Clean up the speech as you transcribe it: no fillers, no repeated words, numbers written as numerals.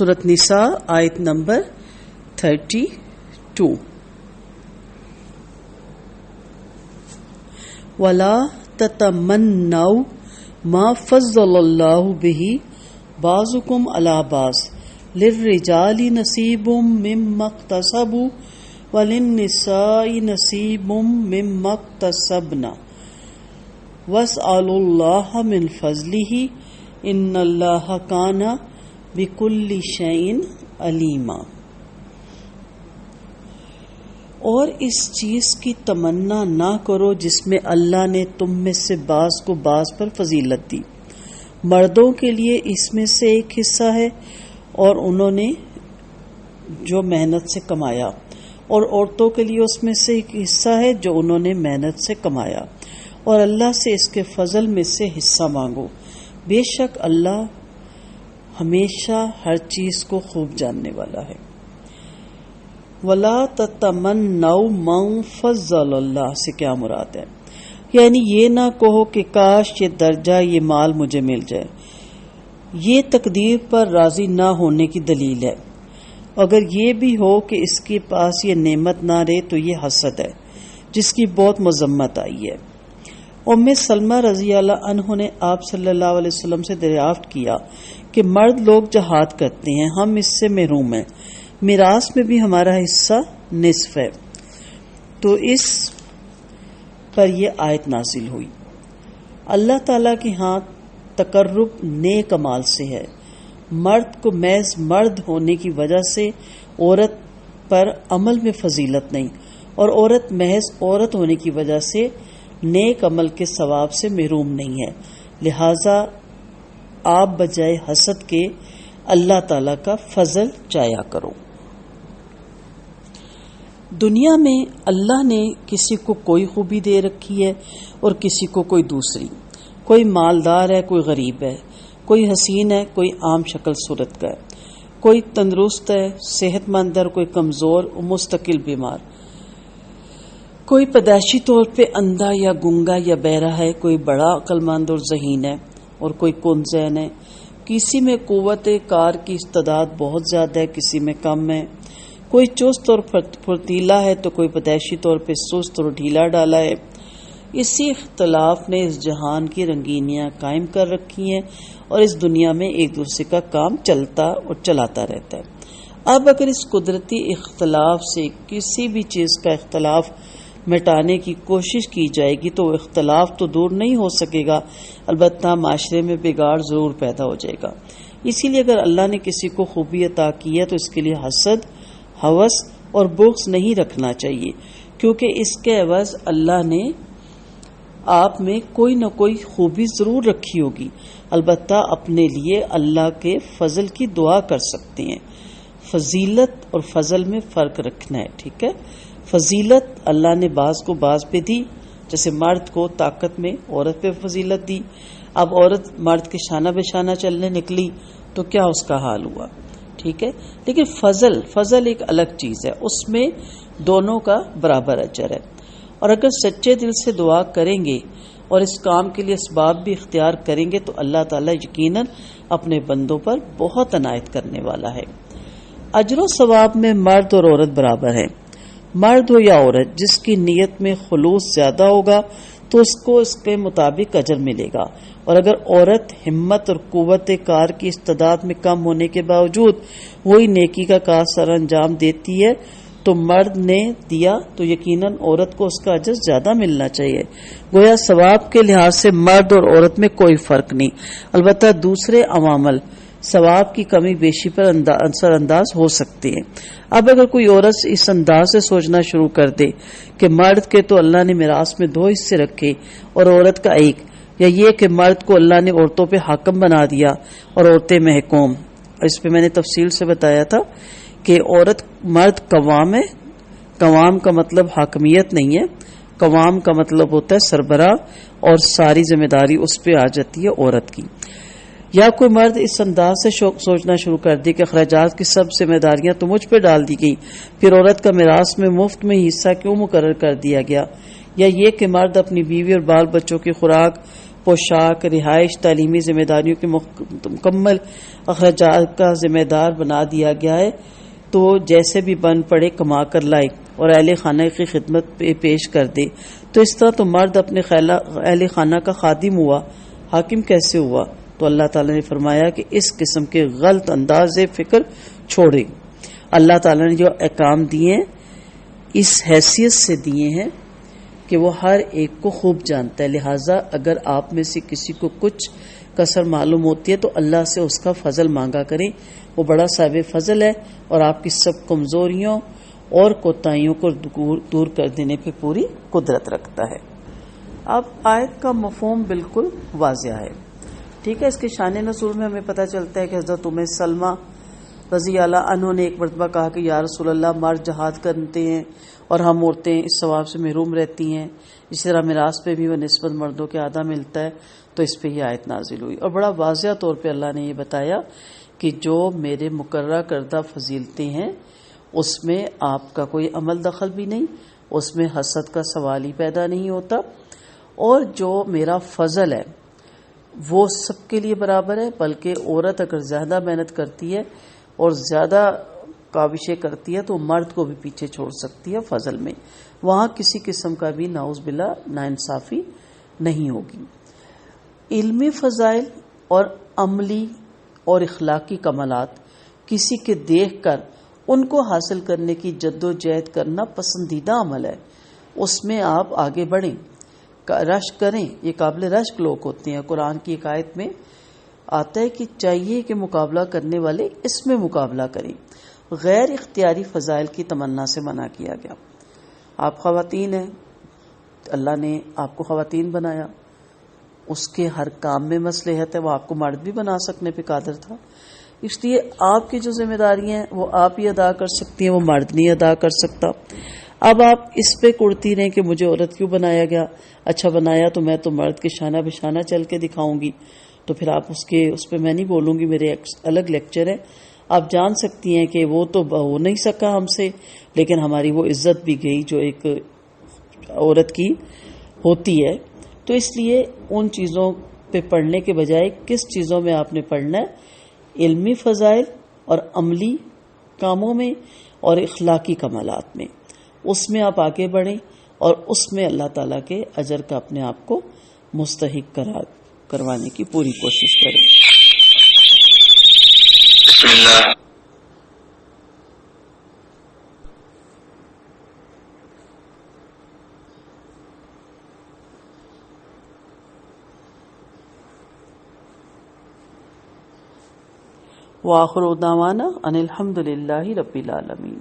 سورۃ نساء آیت نمبر 32 وَلَا تَتَمَنَّوْا مَا فَضَّلَ اللَّهُ بِهِ بَعْضَكُمْ عَلَى بَعْضٍ لِلرِّجَالِ نَصِيبٌ مِّمَّا اكْتَسَبُوا وَلِلنِّسَاءِ نَصِيبٌ مِّمَّا اكْتَسَبْنَ وَاسْأَلُوا اللَّهَ مِن فَضْلِهِ إِنَّ اللَّهَ كَانَ بِكُلِّ شَيْءٍ عَلِیمًا۔ اور اس چیز کی تمنا نہ کرو جس میں اللہ نے تم میں سے بعض کو بعض پر فضیلت دی۔ مردوں کے لیے اس میں سے ایک حصہ ہے اور انہوں نے جو محنت سے کمایا، اور عورتوں کے لیے اس میں سے ایک حصہ ہے جو انہوں نے محنت سے کمایا، اور اللہ سے اس کے فضل میں سے حصہ مانگو، بے شک اللہ ہمیشہ ہر چیز کو خوب جاننے والا ہے۔ وَلَا تَتَمَنَّوْا مَا فَضَّلَ اللَّهُ سے کیا مراد ہے؟ یعنی یہ نہ کہو کہ کاش یہ درجہ، یہ مال مجھے مل جائے۔ یہ تقدیر پر راضی نہ ہونے کی دلیل ہے۔ اگر یہ بھی ہو کہ اس کے پاس یہ نعمت نہ رہے تو یہ حسد ہے جس کی بہت مذمت آئی ہے۔ ام سلمہ رضی اللہ عنہ نے آپ صلی اللہ علیہ وسلم سے دریافت کیا کہ مرد لوگ جہاد کرتے ہیں، ہم اس سے محروم ہیں، میراث میں بھی ہمارا حصہ نصف ہے۔ تو اس پر یہ آیت نازل ہوئی۔ اللہ تعالیٰ کے ہاں تقرب نیک اعمال سے ہے۔ مرد کو محض مرد ہونے کی وجہ سے عورت پر عمل میں فضیلت نہیں، اور عورت محض عورت ہونے کی وجہ سے نیک عمل کے ثواب سے محروم نہیں ہے۔ لہذا آپ بجائے حسد کے اللہ تعالیٰ کا فضل چاہیا کرو۔ دنیا میں اللہ نے کسی کو کوئی خوبی دے رکھی ہے اور کسی کو کوئی دوسری۔ کوئی مالدار ہے، کوئی غریب ہے، کوئی حسین ہے، کوئی عام شکل صورت کا ہے، کوئی تندرست ہے، صحت مند ہے، کوئی کمزور اور مستقل بیمار، کوئی پیدائشی طور پہ اندھا یا گنگا یا بہرا ہے، کوئی بڑا عقل مند اور ذہین ہے اور کوئی کن ذہن ہے۔ کسی میں قوت کار کی استعداد بہت زیادہ ہے، کسی میں کم ہے۔ کوئی چست اور پھرتیلا ہے تو کوئی پیدائشی طور پہ سست اور ڈھیلا ڈالا ہے۔ اسی اختلاف نے اس جہان کی رنگینیاں قائم کر رکھی ہیں اور اس دنیا میں ایک دوسرے کا کام چلتا اور چلاتا رہتا ہے۔ اب اگر اس قدرتی اختلاف سے کسی بھی چیز کا اختلاف مٹانے کی کوشش کی جائے گی تو وہ اختلاف تو دور نہیں ہو سکے گا، البتہ معاشرے میں بگاڑ ضرور پیدا ہو جائے گا۔ اسی لیے اگر اللہ نے کسی کو خوبی عطا کی ہے تو اس کے لیے حسد، ہوس اور بغض نہیں رکھنا چاہیے، کیونکہ اس کے عوض اللہ نے آپ میں کوئی نہ کوئی خوبی ضرور رکھی ہوگی۔ البتہ اپنے لیے اللہ کے فضل کی دعا کر سکتے ہیں۔ فضیلت اور فضل میں فرق رکھنا ہے، ٹھیک ہے؟ فضیلت اللہ نے بعض کو بعض پہ دی، جیسے مرد کو طاقت میں عورت پہ فضیلت دی۔ اب عورت مرد کے شانہ بہ شانہ چلنے نکلی تو کیا اس کا حال ہوا، ٹھیک ہے؟ لیکن فضل ایک الگ چیز ہے، اس میں دونوں کا برابر اجر ہے۔ اور اگر سچے دل سے دعا کریں گے اور اس کام کے لیے اسباب بھی اختیار کریں گے تو اللہ تعالیٰ یقیناً اپنے بندوں پر بہت عنایت کرنے والا ہے۔ اجر و ثواب میں مرد اور عورت برابر ہیں۔ مرد ہو یا عورت، جس کی نیت میں خلوص زیادہ ہوگا تو اس کو اس کے مطابق اجر ملے گا، اور اگر عورت ہمت اور قوت کار کی استعداد میں کم ہونے کے باوجود وہی نیکی کا کار سر انجام دیتی ہے تو مرد نے دیا تو یقیناً عورت کو اس کا اجر زیادہ ملنا چاہیے۔ گویا ثواب کے لحاظ سے مرد اور عورت میں کوئی فرق نہیں، البتہ دوسرے عوامل ثواب کی کمی بیشی پر اثر انداز ہو سکتے ہیں۔ اب اگر کوئی عورت اس انداز سے سوچنا شروع کر دے کہ مرد کے تو اللہ نے میراث میں 2 حصے رکھے اور عورت کا 1، یا یہ کہ مرد کو اللہ نے عورتوں پہ حاکم بنا دیا اور عورتیں محکوم، اس پہ میں نے تفصیل سے بتایا تھا کہ مرد قوام ہے۔ قوام کا مطلب حاکمیت نہیں ہے، قوام کا مطلب ہوتا ہے سربراہ، اور ساری ذمہ داری اس پہ آ جاتی ہے عورت کی۔ یا کوئی مرد اس انداز سے سوچنا شروع کر دے کہ اخراجات کی سب ذمہ داریاں تو مجھ پہ ڈال دی گئی، پھر عورت کا میراث میں مفت میں حصہ کیوں مقرر کر دیا گیا؟ یا یہ کہ مرد اپنی بیوی اور بال بچوں کی خوراک پوشاک، رہائش، تعلیمی ذمہ داریوں کے مکمل اخراجات کا ذمہ دار بنا دیا گیا ہے، تو جیسے بھی بن پڑے کما کر لائے اور اہل خانہ کی خدمت پہ پیش کر دے۔ تو اس طرح تو مرد اپنے اہل خانہ کا خادم ہوا، حاکم کیسے ہوا؟ تو اللہ تعالیٰ نے فرمایا کہ اس قسم کے غلط انداز فکر چھوڑے۔ اللہ تعالیٰ نے جو احکام دیے ہیں اس حیثیت سے دیے ہیں کہ وہ ہر ایک کو خوب جانتا ہے، لہٰذا اگر آپ میں سے کسی کو کچھ کسر معلوم ہوتی ہے تو اللہ سے اس کا فضل مانگا کریں، وہ بڑا صاحب فضل ہے اور آپ کی سب کمزوریوں اور کوتاہیوں کو دور کر دینے پہ پوری قدرت رکھتا ہے۔ اب آیت کا مفہوم بالکل واضح ہے، ٹھیک ہے۔ اس کے شان نزول میں ہمیں پتہ چلتا ہے کہ حضرت ام سلمہ رضی اللہ عنہ نے ایک مرتبہ کہا کہ یا رسول اللہ، مرد جہاد کرتے ہیں اور ہم عورتیں اس ثواب سے محروم رہتی ہیں، اسی طرح میراث پہ بھی وہ نسبت مردوں کے آدھا ملتا ہے، تو اس پہ یہ آیت نازل ہوئی اور بڑا واضح طور پہ اللہ نے یہ بتایا کہ جو میرے مقررہ کردہ فضیلتیں ہیں اس میں آپ کا کوئی عمل دخل بھی نہیں، اس میں حسد کا سوال ہی پیدا نہیں ہوتا، اور جو میرا فضل ہے وہ سب کے لیے برابر ہے، بلکہ عورت اگر زیادہ محنت کرتی ہے اور زیادہ کاوشیں کرتی ہے تو مرد کو بھی پیچھے چھوڑ سکتی ہے فضل میں، وہاں کسی قسم کا بھی نعوذ باللہ ناانصافی نہیں ہوگی۔ علمی فضائل اور عملی اور اخلاقی کمالات کسی کے دیکھ کر ان کو حاصل کرنے کی جد و جہد کرنا پسندیدہ عمل ہے، اس میں آپ آگے بڑھیں، رشک کریں، یہ قابل رشک لوگ ہوتے ہیں۔ قرآن کی ایک آیت میں آتا ہے کہ چاہیے کہ مقابلہ کرنے والے اس میں مقابلہ کریں، غیر اختیاری فضائل کی تمنا سے منع کیا گیا۔ آپ خواتین ہیں، اللہ نے آپ کو خواتین بنایا، اس کے ہر کام میں مصلحت ہے، وہ آپ کو مرد بھی بنا سکنے پہ قادر تھا، اس لیے آپ کی جو ذمہ داریاں ہیں وہ آپ ہی ادا کر سکتی ہیں، وہ مرد نہیں ادا کر سکتا۔ اب آپ اس پہ کڑتی رہیں کہ مجھے عورت کیوں بنایا گیا، اچھا بنایا تو میں تو مرد کے شانہ بشانہ چل کے دکھاؤں گی، تو پھر آپ اس پہ میں نہیں بولوں گی، میرے الگ لیکچر ہے۔ آپ جان سکتی ہیں کہ وہ تو ہو نہیں سکا ہم سے، لیکن ہماری وہ عزت بھی گئی جو ایک عورت کی ہوتی ہے۔ تو اس لیے ان چیزوں پہ پڑھنے کے بجائے کس چیزوں میں آپ نے پڑھنا ہے؟ علمی فضائل اور عملی کاموں میں اور اخلاقی کمالات میں، اس میں آپ آگے بڑھیں اور اس میں اللہ تعالیٰ کے اجر کا اپنے آپ کو مستحق کروانے کی پوری کوشش کریں۔ بسم اللہ۔ وآخر دعوانا ان الحمد للہ رب العالمین۔